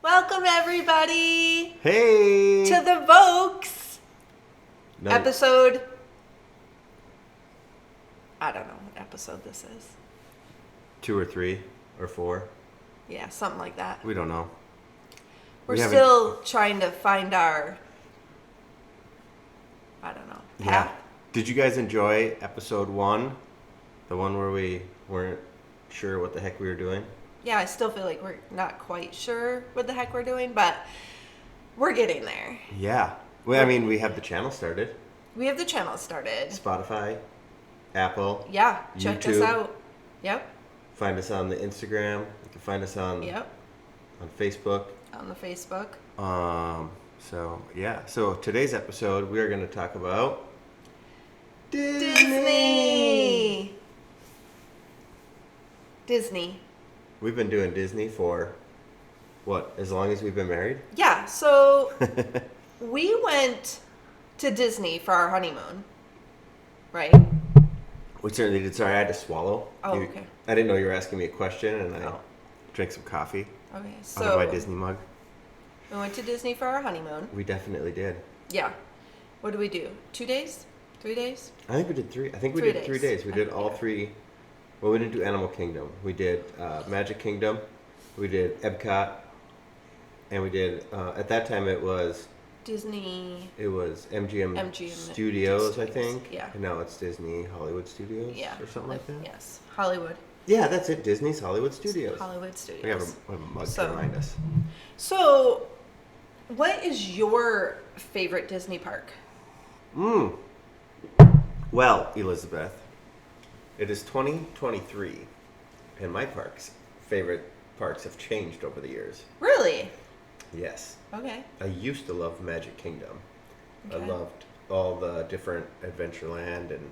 Welcome everybody Hey! to the Vovks Nice. episode. I don't know what episode this is. 2 or 3 or 4. Yeah, something like that. We don't know. We're We haven't- still trying to find our, I don't know, path. Yeah. Did you guys enjoy episode 1? The one where we weren't sure what the heck we were doing? Yeah, I still feel like we're not quite sure what the heck we're doing, but we're getting there. Yeah. Well, I mean, we have the channel started. We have the channel started. Spotify, Apple. Yeah, check us YouTube. out. Yep, Find us on the Instagram. You can find us on Facebook. on the Facebook. So today's episode, we are going to talk about Disney. We've been doing Disney for, what, as long as we've been married? Yeah, so we went to Disney for our honeymoon, right? We certainly did. Sorry, I had to swallow. Oh, okay. I didn't know you were asking me a question, and I Oh. drank some coffee Okay, out of my so Disney mug. we went to Disney for our honeymoon. We definitely did. Yeah. What did we do? 2 days? 3 days? I think we did 3. I think we 3 did 3 days. days. We did all 3. Well, we didn't do Animal Kingdom. We did Magic Kingdom. We did Epcot, and we did. At that time, it was Disney. MGM MGM Studios, I Studios, think. yeah. And now it's Disney Hollywood Studios, Yeah. or something like that. Yes. Hollywood. Yeah, that's it. Disney's Hollywood Studios. Hollywood We have Studios. a mug So- to remind us. So, what is your favorite Disney park? Well, Elizabeth, it is 2023, and my favorite parks have changed over the years. Really? Yes. Okay. I used to love Magic Kingdom. I Okay. loved all the different Adventureland and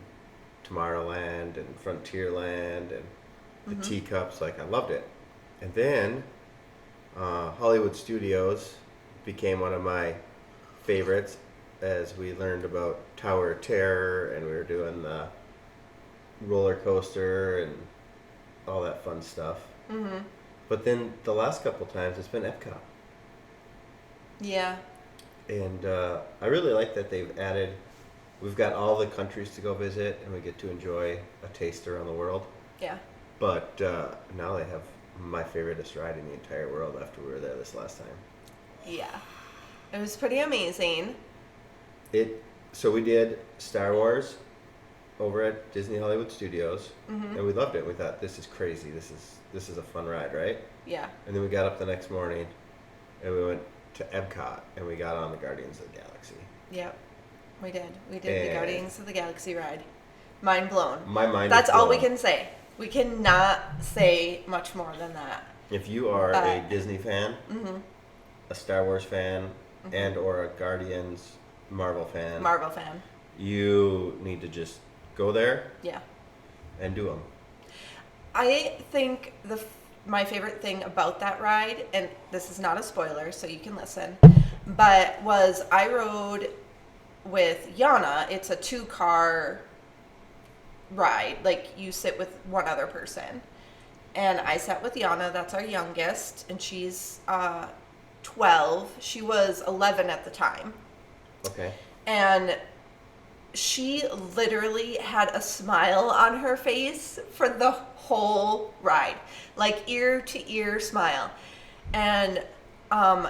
Tomorrowland and Frontierland and the teacups. Like, I loved it. And then Hollywood Studios became one of my favorites as we learned about Tower of Terror, and we were doing the roller coaster and all that fun stuff. Mm-hmm. But then the last couple times it's been Epcot. Yeah. And I really like that we've got all the countries to go visit, and we get to enjoy a taste around the world. Yeah. But now they have my favoriteest ride in the entire world after we were there this last time. Yeah. It was pretty amazing. So we did Star Wars over at Disney Hollywood Studios, and we loved it. We thought, this is crazy. This is a fun ride, right? Yeah. And then we got up the next morning, and we went to Epcot, and we got on the Guardians of the Galaxy. Yep. We did. We did the And- Guardians of the Galaxy ride. Mind blown. My mind That's is all we blown. can say. We cannot say much more than that. If you are But- a Disney fan, a Star Wars fan, and or a Guardians Marvel fan, Marvel fan. you need to just go there Yeah. and do them. I think my favorite thing about that ride, and this is not a spoiler, so you can listen, but was I rode with Yana. It's a 2-car ride. Like, you sit with one other person. And I sat with Yana. That's our youngest, and she's 12. She was 11 at the time. Okay. And she literally had a smile on her face for the whole ride, like ear to ear smile. And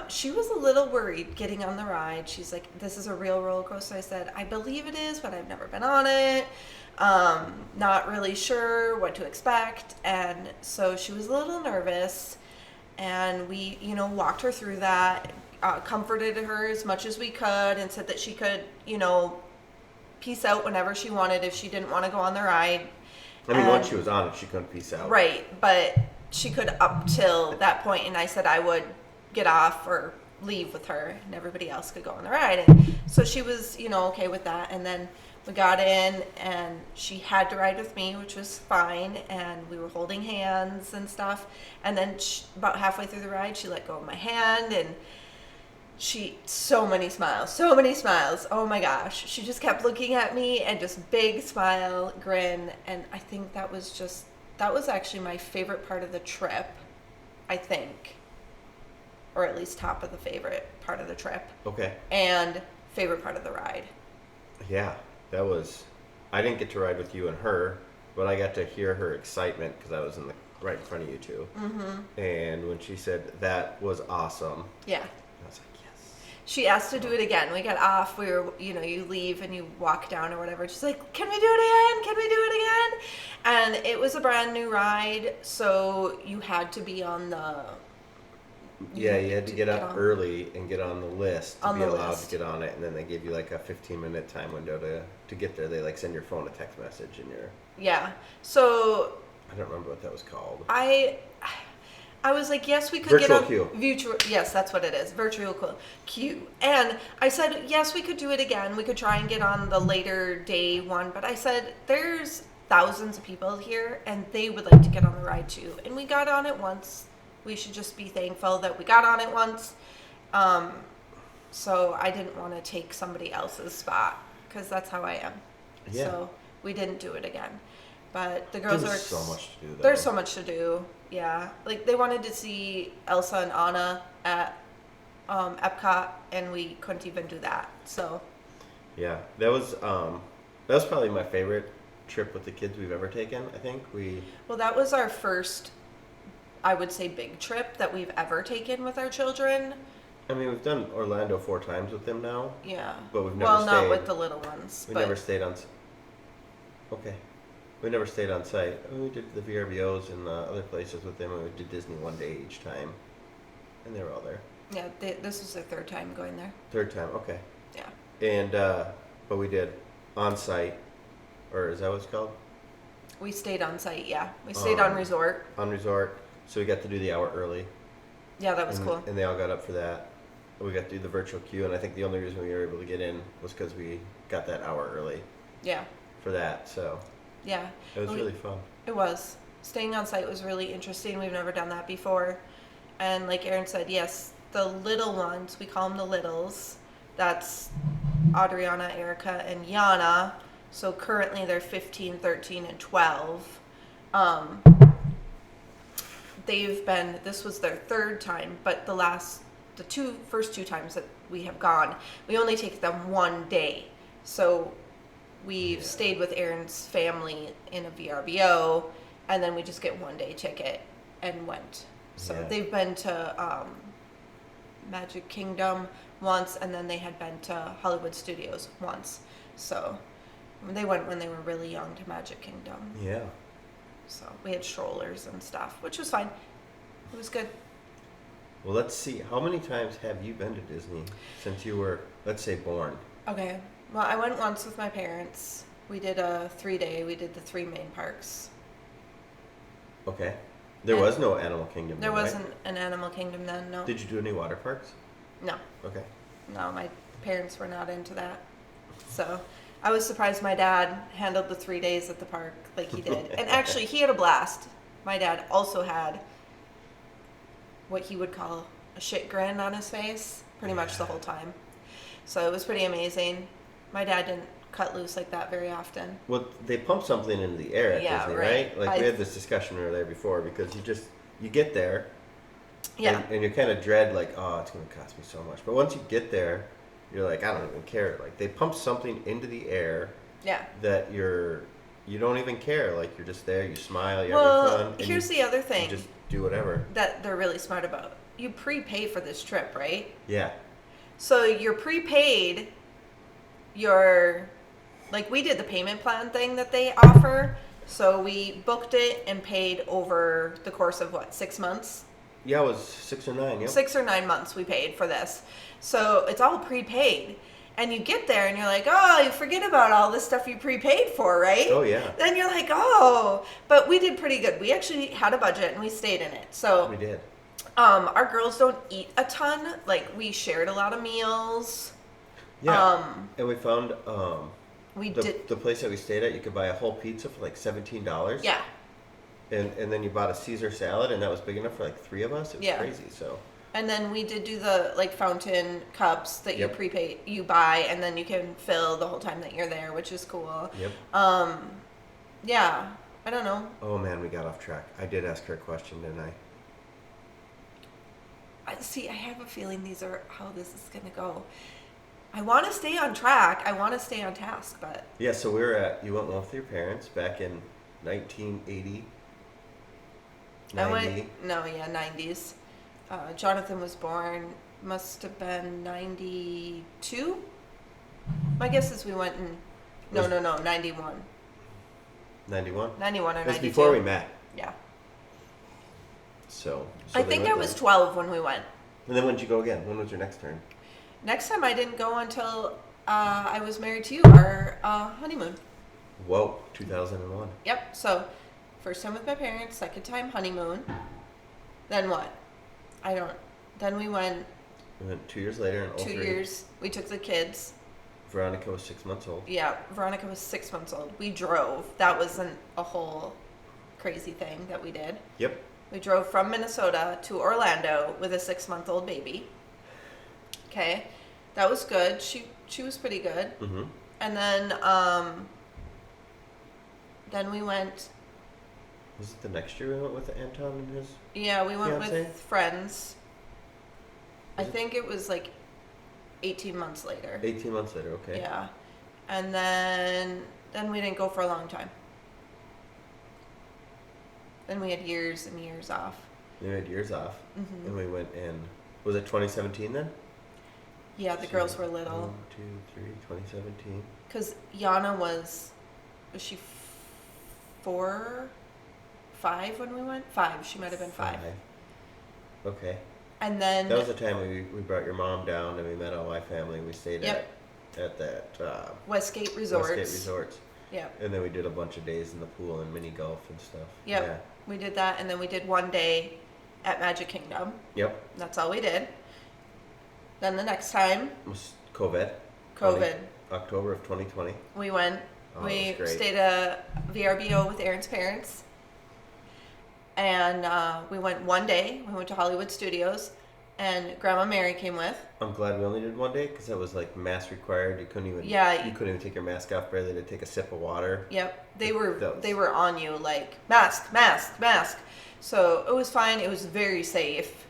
she was a little worried getting on the ride. She's like, this is a real roller coaster. I said, I believe it is, but I've never been on it. Not really sure what to expect. And so she was a little nervous, and we, walked her through that, comforted her as much as we could, and said that she could, peace out whenever she wanted if she didn't want to go on the ride. I mean, And- once she was on it, she couldn't peace out. Right, but she could up till that point, and I said I would get off or leave with her, and everybody else could go on the ride. And so she was, okay with that. And then we got in, and she had to ride with me, which was fine, and we were holding hands and stuff. And then about halfway through the ride, she let go of my hand, and so many smiles. Oh my gosh. She just kept looking at me, and just big smile, grin. And I think that was actually my favorite part of the trip, I think. or at least top of the favorite part of the trip, Okay. and favorite part of the ride. Yeah, that was. I didn't get to ride with you and her, but I got to hear her excitement because I was right in front of you two. Mm-hmm. And when she said that was awesome, Yeah. I was like, yes. She asked to do it again. We got off. We were, you leave and you walk down or whatever. She's like, "Can we do it again? Can we do it again?" And it was a brand new ride, so you had to be on the. Yeah, you had to get up on. early and get on the list to On be the allowed list. to get on it, and then they give you like a 15-minute time window to get there. They like send your phone a text message and your. Yeah. So I don't remember what that was called. I was like, yes, we could Virtual get queue. Yes, that's what it is. Virtual queue. And I said, yes, we could do it again. We could try and get on the later day one. But I said, there's thousands of people here, and they would like to get on the ride too. And we got on it once. We should just be thankful that we got on it once. So I didn't want to take somebody else's spot because that's how I am. Yeah. So we didn't do it again. But the girls There's are so much to do. Though. There's so much to do. Yeah, like they wanted to see Elsa and Anna at Epcot, and we couldn't even do that. So. Yeah, that was probably my favorite trip with the kids we've ever taken. I think Well, that was our first, I would say, big trip that we've ever taken with our children. I mean, we've done Orlando 4 times with them now. Yeah. But we've never Well, not stayed. with the little ones. We but never stayed on. Okay. We never stayed on site. We did the VRBOs and other places with them, and we did Disney one day each time. And they were all there. Yeah, this was their third time going there. Third time, okay. Yeah. And, but we did on site, or is that what it's called? We stayed on site, yeah. We stayed on resort. On resort, so we got to do the hour early. Yeah, that was and, cool. And they all got up for that. We got to do the virtual queue, and I think the only reason we were able to get in was because we got that hour early Yeah. for that, so Yeah. it was really fun. It was. Staying on site was really interesting. We've never done that before. And like Erin said, yes, the little ones, we call them the littles. That's Adriana, Erica, and Yana. So currently they're 15, 13, and 12. This was their third time, but the first two times that we have gone, we only take them one day. So we've stayed with Erin's family in a VRBO, and then we just get one day ticket and went. So they've been to Magic Kingdom once, and then they had been to Hollywood Studios once. So they went when they were really young to Magic Kingdom. Yeah. So we had strollers and stuff, which was fine. It was good. Well, let's see. How many times have you been to Disney since you were, let's say, born? Okay. Well, I went once with my parents. We did a 3-day. We did the 3 main parks. Okay. There was no Animal Kingdom. There then, wasn't an Animal Kingdom then, no. Did you do any water parks? No. Okay. No, my parents were not into that. So I was surprised my dad handled the 3 days at the park like he did. And actually, he had a blast. My dad also had what he would call a shit grin on his face pretty much the whole time. So it was pretty amazing. My dad didn't cut loose like that very often. Well, they pump something into the air at Disney, right? Like we had this discussion earlier before because you get there, and you kind of dread like, oh, it's going to cost me so much. But once you get there, you're like, I don't even care. Like they pump something into the air, that you don't even care. Like you're just there, you smile, you have fun. Here's the other thing. You just do whatever. That they're really smart about. You prepay for this trip, right? Yeah. So you're prepaid. Like we did the payment plan thing that they offer. So we booked it and paid over the course of 6 months? Yeah, it was 6 or 9, yeah. 6 or 9 months we paid for this. So it's all prepaid. And you get there and you're like, oh, you forget about all this stuff you prepaid for, right? Oh, yeah. Then you're like, oh. But we did pretty good. We actually had a budget and we stayed in it. So we did. Our girls don't eat a ton. Like we shared a lot of meals. Yeah. And we found the place that we stayed at, you could buy a whole pizza for like $17. Yeah. And then you bought a Caesar salad, and that was big enough for like 3 of us. It was crazy. So. And then we did do the fountain cups that you buy, and then you can fill the whole time that you're there, which is cool. Yep. Yeah. I don't know. Oh man, we got off track. I did ask her a question, didn't I? see, I have a feeling these are how this is going to go. I want to stay on track. I want to stay on task, but Yeah, so you went with your parents back in 1980, I went, 90. no, yeah, 90s. Jonathan was born, must have been 92. My guess is we went in, no, Was- no, no, 91. 91? 91 or It was 92. before we met. Yeah. So I they think went I was then. 12 when we went. And then when did you go again? When was your next turn? Next time I didn't go until I was married to you, our honeymoon. Whoa, 2001. Yep. So, first time with my parents, second time honeymoon. Then what? I don't. Then we went We went 2 years later in 2 03. years. We took the kids. Veronica was 6 months old. Yeah, Veronica was 6 months old. We drove. That wasn't a whole crazy thing that we did. Yep. We drove from Minnesota to Orlando with a 6-month-old baby. Okay, that was good. She was pretty good. Mm-hmm. And then we went. Was it the next year we went with Anton and his? Yeah, we went Fiance? with friends. I Was it- think it was like 18 months later. 18 months later, okay. Yeah, and then we didn't go for a long time. Then we had years and years off. We had years off. Hmm. And we went in, was it 2017 then? Yeah, the girls were little. 1, 2, 3, 2017. Because Yana was she 4, 5 when we went? 5. She might have been 5. Okay. And then That was the time we brought your mom down and we met all my family. We stayed Yep. at that Westgate Resorts. Westgate Resorts. Yep. And then we did a bunch of days in the pool and mini golf and stuff. Yep. Yeah. We did that, and then we did one day at Magic Kingdom. Yep. That's all we did. Then the next time, It was COVID. COVID, October of 2020. we went. Oh, We that was great. stayed at VRBO with Aaron's parents, and we went one day. We went to Hollywood Studios, and Grandma Mary came with. I'm glad we only did one day because that was like mask required. You couldn't even Yeah. you couldn't even take your mask off barely to take a sip of water. Yep, they That was- were on you like mask, mask, mask. So it was fine. It was very safe.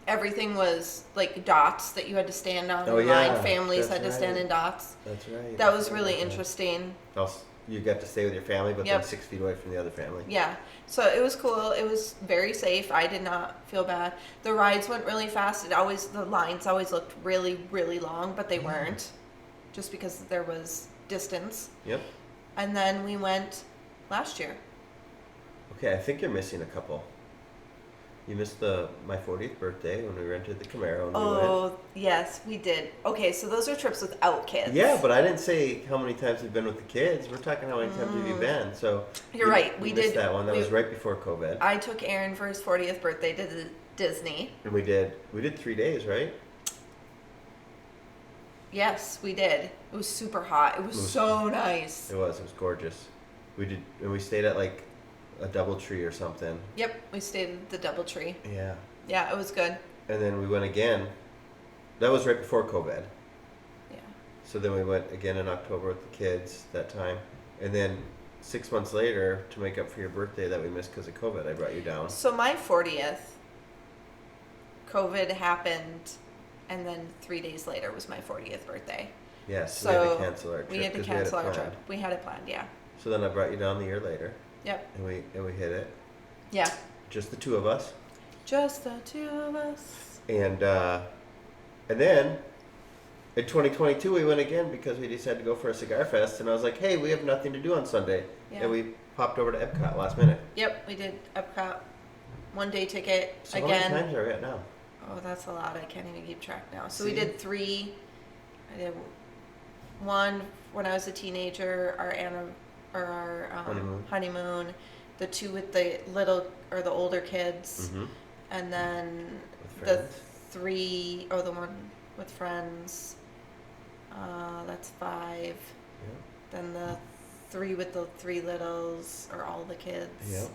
Everything was like dots that you had to stand on. Oh, in line. yeah, Families that's had to stand right. in dots. That's right. That was I really forgot about that. interesting. Also, you got to stay with your family, but Yep. then 6 feet away from the other family. Yeah. So it was cool. It was very safe. I did not feel bad. The rides went really fast. The lines always looked really, really long, but they weren't, just because there was distance. Yep. And then we went last year. Okay, I think you're missing a couple. You missed my 40th birthday when we rented the Camaro and we went. Oh, yes, we did. Okay, so those are trips without kids. Yeah, but I didn't say how many times we've been with the kids. We're talking how many times have you been. So You're right. We you missed did. that one. That was right before COVID. I took Aaron for his 40th birthday to Disney. And we did 3 days, right? Yes, we did. It was super hot. It was so nice. It was gorgeous. And we stayed at like a DoubleTree or something. Yep, we stayed at the DoubleTree. Yeah. Yeah, it was good. And then we went again. That was right before COVID. Yeah. So then we went again in October with the kids that time. And then 6 months later, to make up for your birthday that we missed because of COVID, I brought you down. So my 40th, COVID happened, and then 3 days later was my 40th birthday. Yes, So we had to cancel our trip. we had to 'cause cancel our planned. trip. We had it planned, yeah. So then I brought you down the year later, Yep. and we hit it. Yeah. Just the two of us. Just the two of us. And then in 2022 we went again because we decided to go for a cigar fest, and I was like, hey, we have nothing to do on Sunday, Yeah. and we popped over to Epcot last minute. Yep, we did Epcot. 1 day ticket So again. how many times are we at now? Oh, that's a lot. I can't even keep track now. So See? we did 3. I did one when I was a teenager, our honeymoon. The 2 with the the older kids, Mm-hmm. and then With the friends. 3 the one with friends. That's 5. Yep. Then the 3 with the 3 littles, or all the kids. Yep.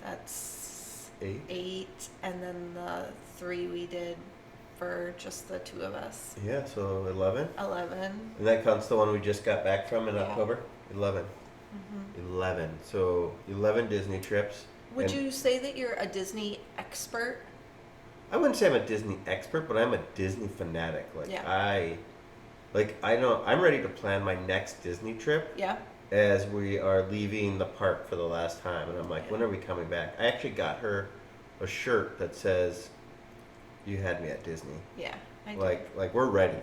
That's 8. 8, and then the 3 we did for just the 2 of us. Yeah, so 11. 11. And that counts the one we just got back from in Yeah. October? 11. Mm-hmm. 11. So 11 Disney trips. Would And you say that you're a Disney expert? I wouldn't say I'm a Disney expert, but I'm a Disney fanatic. Yeah. I know I'm ready to plan my next Disney trip Yeah. as we are leaving the park for the last time, and I'm like, Yeah. when are we coming back? I actually got her a shirt that says, "You had me at Disney." Yeah. I do. Like we're ready.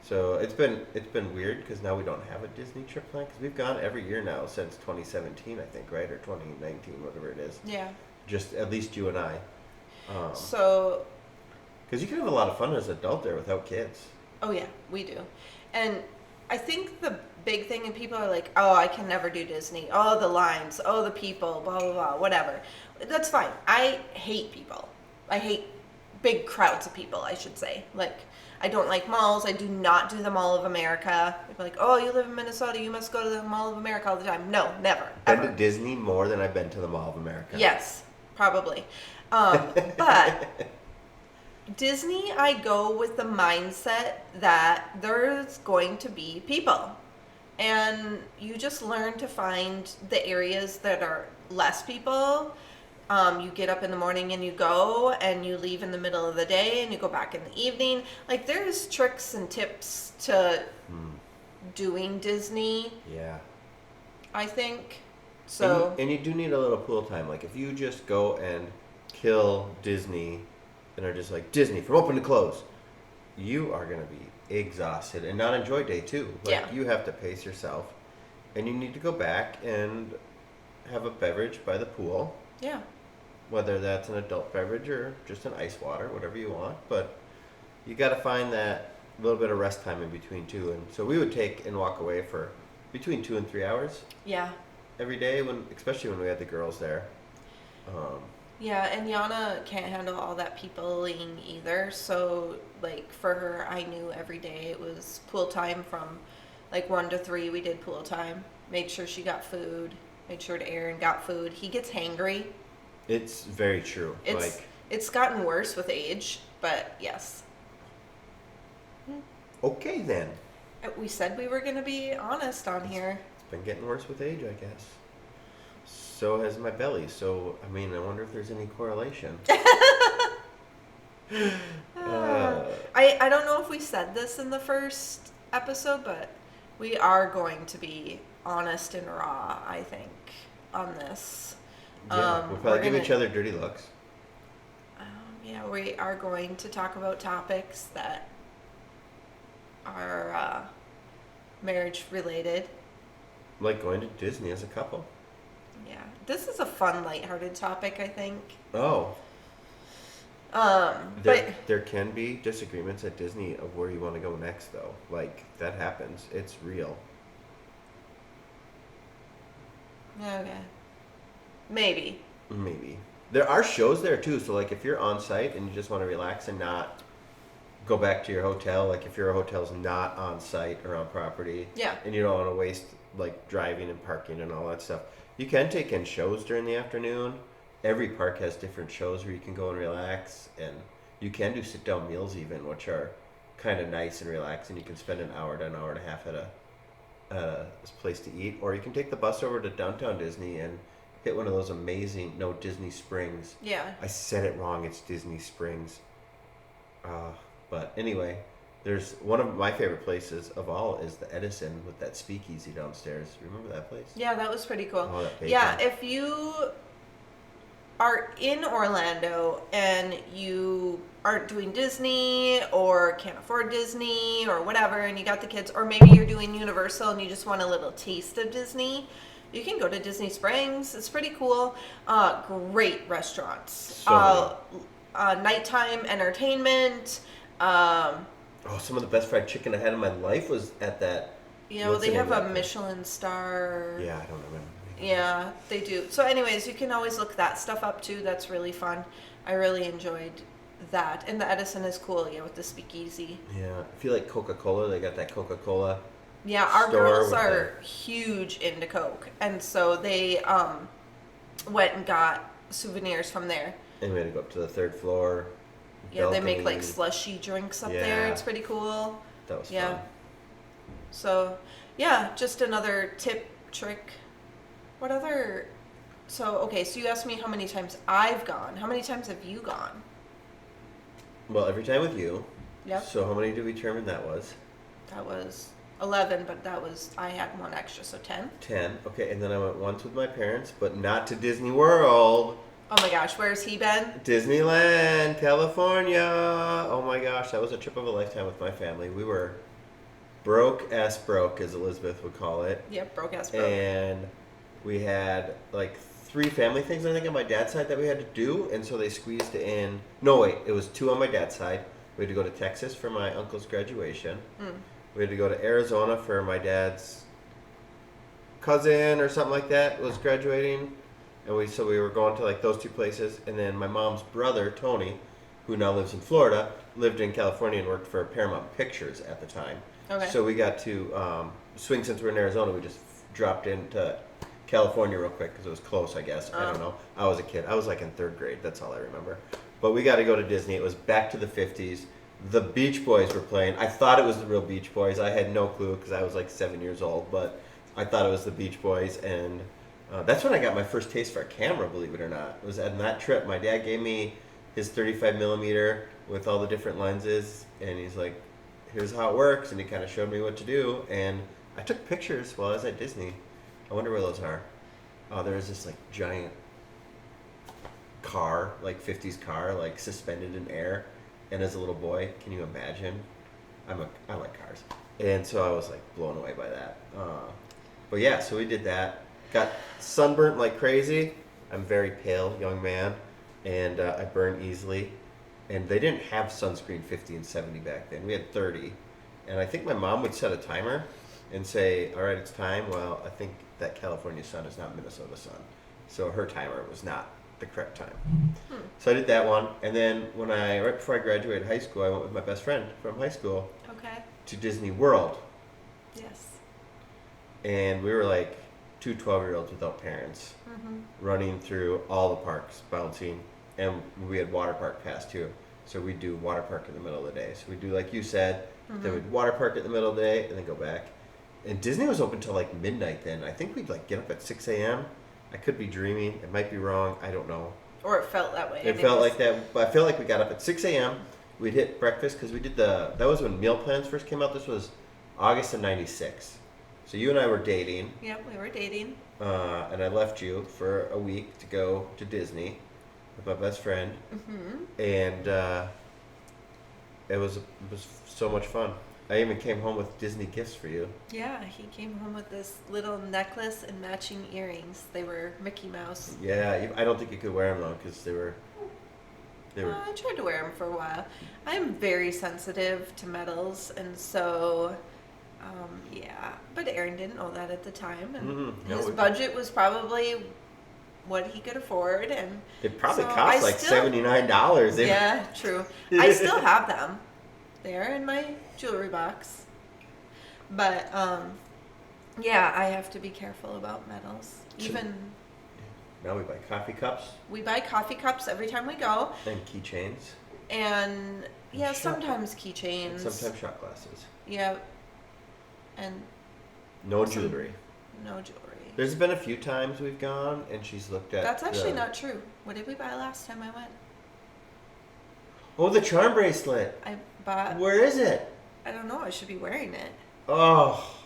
So it's been weird because now we don't have a Disney trip plan because we've gone every year now since 2017, I think, right, or 2019, whatever it is. Yeah. Just at least you and I, So, because you can have a lot of fun as an adult there without kids. oh yeah, we do. And I think the big thing, and people are like, oh, I can never do Disney. Oh, the lines. Oh, the people. Blah, blah, blah. Whatever. That's fine. I hate people. I hate big crowds of people, I should say. Like, I don't like malls. I do not do the Mall of America. People are like, oh, you live in Minnesota. You must go to the Mall of America all the time. No, never. Been to Ever. Disney more than I've been to the Mall of America. Yes, probably. But Disney, I go with the mindset that there's going to be people. And you just learn to find the areas that are less people. You get up in the morning and you go, and you leave in the middle of the day and you go back in the evening. Like, there's tricks and tips to doing Disney, Yeah. I think. And So, you do need a little pool time. Like if you just go and kill Disney and are just like Disney from open to close, you are gonna be exhausted and not enjoy day two. Like Yeah. you have to pace yourself, and you need to go back and have a beverage by the pool, yeah. whether that's an adult beverage or just an ice water, whatever you want. But you got to find that little bit of rest time in between too. And so we would take and walk away for between 2 and 3 hours Yeah. every day, especially when we had the girls there. Yeah, and Yana can't handle all that peopling either. So, like, for her, I knew every day it was pool time from like 1 to 3. We did pool time. Made sure she got food. Made sure Aaron got food. He gets hangry. It's very true. It's gotten worse with age, but yes. Okay then. We said we were going to be honest on here. It's been getting worse with age, I guess. So has my belly. So, I mean, I wonder if there's any correlation. I don't know if we said this in the first episode, but we are going to be honest and raw, I think, on this. Yeah, we'll probably give each other dirty looks. Yeah, we are going to talk about topics that are marriage related. Like going to Disney as a couple. Yeah, this is a fun, lighthearted topic, I think. Oh. But There can be disagreements at Disney of where you want to go next, though. Like, that happens. It's real. okay, maybe. Maybe. There are shows there, too. So, like, if you're on site and you just want to relax and not go back to your hotel, like, if your hotel's not on site or on property, Yeah. and you don't want to waste, like, driving and parking and all that stuff, you can take in shows during the afternoon. Every park has different shows where you can go and relax, and you can do sit-down meals even, which are kind of nice and relaxing. You can spend an hour to an hour and a half at a place to eat, or you can take the bus over to downtown Disney and hit one of those amazing Disney Springs. Yeah. I said it wrong. It's Disney Springs. But anyway, there's one of my favorite places of all is the Edison with that speakeasy downstairs. Remember that place? Yeah, that was pretty cool. Oh, that bacon. Yeah, if you are in Orlando and you aren't doing Disney or can't afford Disney or whatever, and you got the kids, or maybe you're doing Universal and you just want a little taste of Disney, you can go to Disney Springs. It's pretty cool. Great restaurants. Nighttime entertainment. Some of the best fried chicken I had in my life was at that. What's They the name have of a that place? Michelin star. Yeah, I don't remember. Yeah, they do. So anyways, you can always look that stuff up too. That's really fun. I really enjoyed that. And the Edison is cool, with the speakeasy. Yeah, I feel like Coca-Cola. They got that Coca-Cola. Yeah, our store girls with are huge into Coke. And so they went and got souvenirs from there. And we had to go up to the third floor. Yeah, they make like balcony. slushy drinks up Yeah. there. It's pretty cool. That was Yeah. fun. So, yeah, just another tip, trick. What other So, okay, so you asked me how many times I've gone. How many times have you gone? Well, every time with you. Yep. So how many do we determine that was? That was 11, but I had one extra, so 10. 10. Okay, and then I went once with my parents, but not to Disney World. Oh my gosh, where's he been? Disneyland, California. Oh my gosh, that was a trip of a lifetime with my family. We were broke ass broke, as Elizabeth would call it. Yep, broke ass broke. And we had like 3 family things, I think, on my dad's side that we had to do, and so they squeezed in. No, wait, it was 2 on my dad's side. We had to go to Texas for my uncle's graduation. We had to go to Arizona for my dad's cousin or something like that was graduating, and we were going to like those 2 places, and then my mom's brother Tony, who now lives in Florida, lived in California and worked for Paramount Pictures at the time. Okay. So we got to swing since we're in Arizona. We just dropped into California real quick because it was close, I guess. I don't know. I was a kid. I was like in 3rd grade. That's all I remember. But we got to go to Disney. It was back to the 50s. The Beach Boys were playing. I thought it was the real Beach Boys. I had no clue because I was like 7 years old, but I thought it was the Beach Boys, and that's when I got my first taste for a camera, believe it or not. It was on that trip. My dad gave me his 35 millimeter with all the different lenses, and he's like, here's how it works, and he kind of showed me what to do, and I took pictures while I was at Disney. I wonder where those are. Oh, there was this like giant car, like 50s car, like suspended in air, and as a little boy, can you imagine? I like cars, and so I was like blown away by that. But yeah, so we did that. Got sunburnt like crazy. I'm a very pale young man, and I burn easily. And they didn't have sunscreen 50 and 70 back then. We had 30. And I think my mom would set a timer and say, all right, it's time. Well, I think that California sun is not Minnesota sun. So her timer was not the correct time. So I did that one. And then right before I graduated high school, I went with my best friend from high school Okay. to Disney World. Yes. And we were like 2 12-year-olds without parents, running through all the parks, bouncing. And we had water park pass too. So we'd do water park in the middle of the day. So we'd do like you said, then we'd water park in the middle of the day and then go back. And Disney was open till like midnight then. I think we'd like get up at 6 a.m. I could be dreaming. It might be wrong. I don't know. Or it felt that way. It felt like that. But I feel like we got up at 6 a.m. We'd hit breakfast because we did that was when meal plans first came out. This was August of 96. So you and I were dating. Yep, we were dating. And I left you for a week to go to Disney with my best friend. And it was so much fun. I even came home with Disney gifts for you. Yeah, he came home with this little necklace and matching earrings. They were Mickey Mouse. Yeah, I don't think you could wear them though because they were. I tried to wear them for a while. I'm very sensitive to metals, and so, yeah. But Aaron didn't know that at the time, and his budget was probably what he could afford, and it probably so cost like $79. Yeah, true. I still have them. They're in my jewelry box, but yeah, I have to be careful about metals. Even now we buy coffee cups. We buy coffee cups every time we go. And keychains. And yeah, sometimes keychains. And sometimes shot glasses. Yeah. And no jewelry. No jewelry. There's been a few times we've gone and she's looked at. That's actually not true. What did we buy last time I went? Oh, the charm bracelet. I bought. Where is it? I don't know. I should be wearing it. Oh.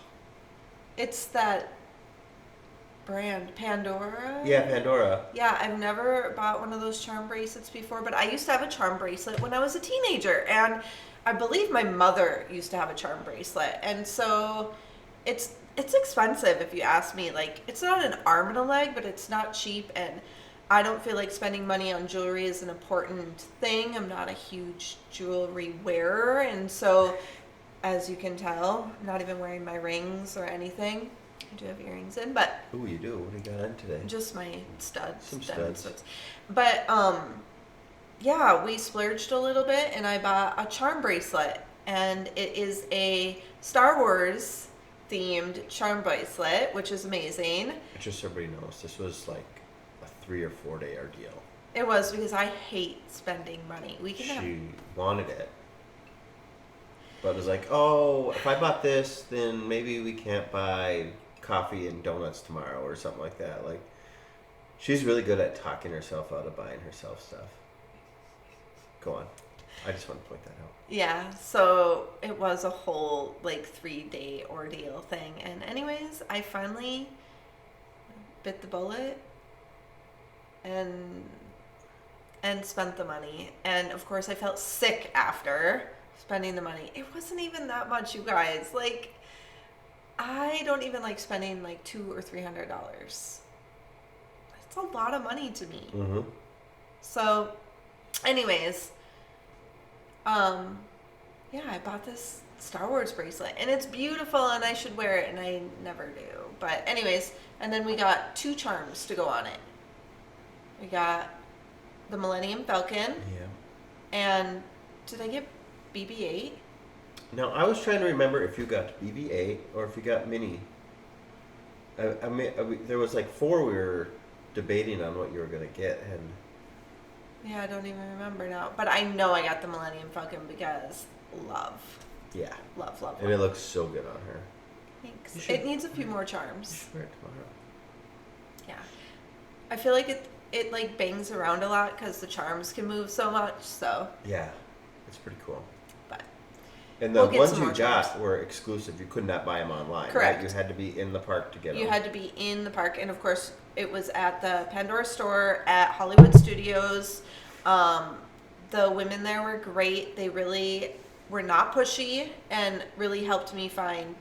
It's that brand, Pandora. Yeah, Pandora. Yeah, I've never bought one of those charm bracelets before, but I used to have a charm bracelet when I was a teenager, and I believe my mother used to have a charm bracelet, and so it's expensive if you ask me. Like, it's not an arm and a leg, but it's not cheap, and I don't feel like spending money on jewelry is an important thing. I'm not a huge jewelry wearer, and so, as you can tell, I'm not even wearing my rings or anything. I do have earrings in, but... Ooh, you do? What do you got on today? Just my studs. Some studs. But, yeah, we splurged a little bit, and I bought a charm bracelet, and it is a Star Wars themed charm bracelet, which is amazing. Just so everybody knows, this was like a 3 or 4 day ordeal. It was, because I hate spending money. She wanted it. But it was like, oh, if I bought this, then maybe we can't buy coffee and donuts tomorrow or something like that. Like, She's really good at talking herself out of buying herself stuff. Go on. I just want to point that out. Yeah, so it was a whole like 3-day ordeal thing. And anyways, I finally bit the bullet and spent the money. And of course I felt sick after spending the money. It wasn't even that much, you guys. Like, I don't even like spending like $200 or $300. That's a lot of money to me. Mm-hmm. So, anyways, yeah, I bought this Star Wars bracelet and it's beautiful and I should wear it and I never do. But anyways, and then we got 2 charms to go on it. We got the Millennium Falcon. Yeah. And did I get BB-8? Now, I was trying to remember if you got BB-8 or if you got Mini. I mean, there was like 4 we were debating on what you were going to get, and Yeah, I don't even remember now. But I know I got the Millennium Falcon because love. yeah. Love. And it looks so good on her. Thanks. It needs a few more charms. You should wear it tomorrow. Yeah. I feel like it like bangs around a lot because the charms can move so much, so. Yeah, it's pretty cool. But And the we'll get ones some you more got charms. were exclusive. You could not buy them online. Correct. Right? You had to be in the park to get them. You had to be in the park, and of course, it was at the Pandora store at Hollywood Studios. The women there were great. They really were not pushy and really helped me find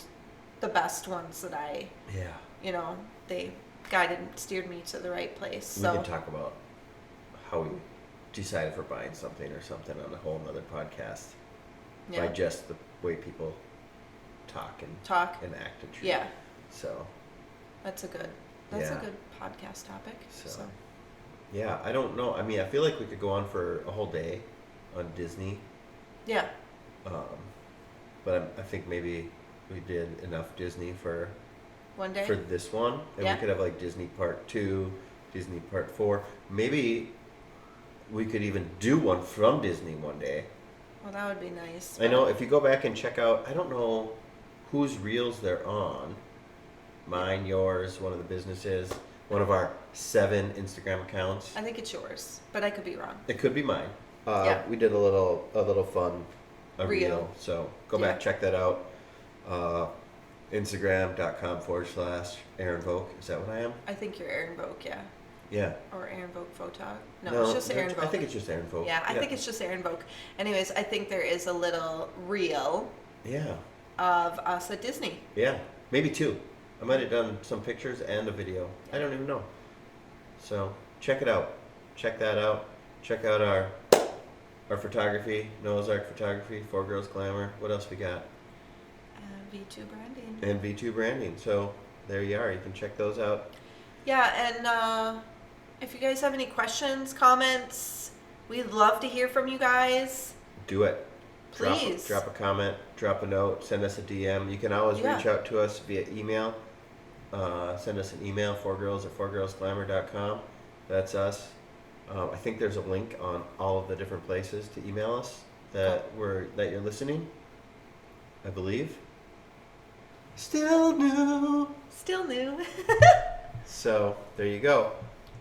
the best ones that Yeah. they guided and steered me to the right place. We So can talk about how we decided for buying something or something on a whole other podcast. yeah, By just the way people talk and act and treat. Yeah, So, that's a good Yeah. podcast topic. So. Yeah, I don't know. I mean, I feel like we could go on for a whole day on Disney. Yeah, But I think maybe we did enough Disney for one day. this one. And Yeah. we could have like Disney Part 2, Disney Part 4. Maybe we could even do one from Disney one day. Well, that would be nice. I know if you go back and check out, I don't know whose reels they're on. Mine, yours, one of the businesses, one of our 7 Instagram accounts. I think it's yours, but I could be wrong. It could be mine. Yeah. We did a little fun Reel. reel. So go Yeah. back, check that out. Instagram.com/Aaron Vovk. Is that what I am? I think you're Aaron Vovk, yeah. Yeah. Or Aaron Vovk Photog. No, it's just Aaron Vovk. I think it's just Aaron Vovk. Yeah, I think it's just Aaron Vovk. Anyways, I think there is a little reel Yeah. of us at Disney. Yeah. Maybe 2. I might have done some pictures and a video. I don't even know. So check it out. Check that out. Check out our photography, Noah's Ark Photography, 4 Girls Glamour. What else we got? V2 branding. And V2 Branding. So there you are. You can check those out. Yeah, and if you guys have any questions, comments, we'd love to hear from you guys. Do it. Please. Drop a comment, drop a note, send us a DM. You can always Yeah. reach out to us via email. Send us an email, 4girls@4girlsglamour.com. That's us. I think there's a link on all of the different places to email us that you're listening. I believe. Still new. Still new. So there you go.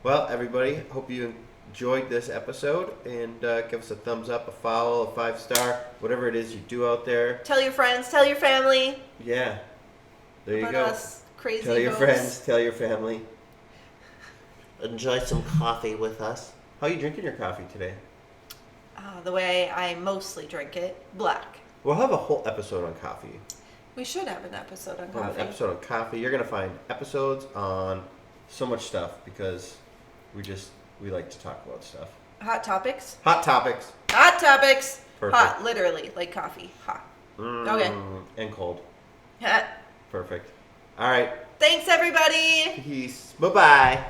Well, everybody, hope you enjoyed this episode, and give us a thumbs up, a follow, a 5-star, whatever it is you do out there. Tell your friends, tell your family. Yeah. There you about go. Us crazy Tell your folks. friends, tell your family. Enjoy some coffee with us. How are you drinking your coffee today? The way I mostly drink it, black. We'll have a whole episode on coffee. We should have an episode on We'll have coffee. an episode on coffee. You're going to find episodes on so much stuff because we like to talk about stuff. Hot topics. Hot topics. Hot topics. Perfect. Hot, literally, like coffee. Hot. Okay. And cold. Hot. Perfect. All right. Thanks, everybody. Peace. Bye-bye.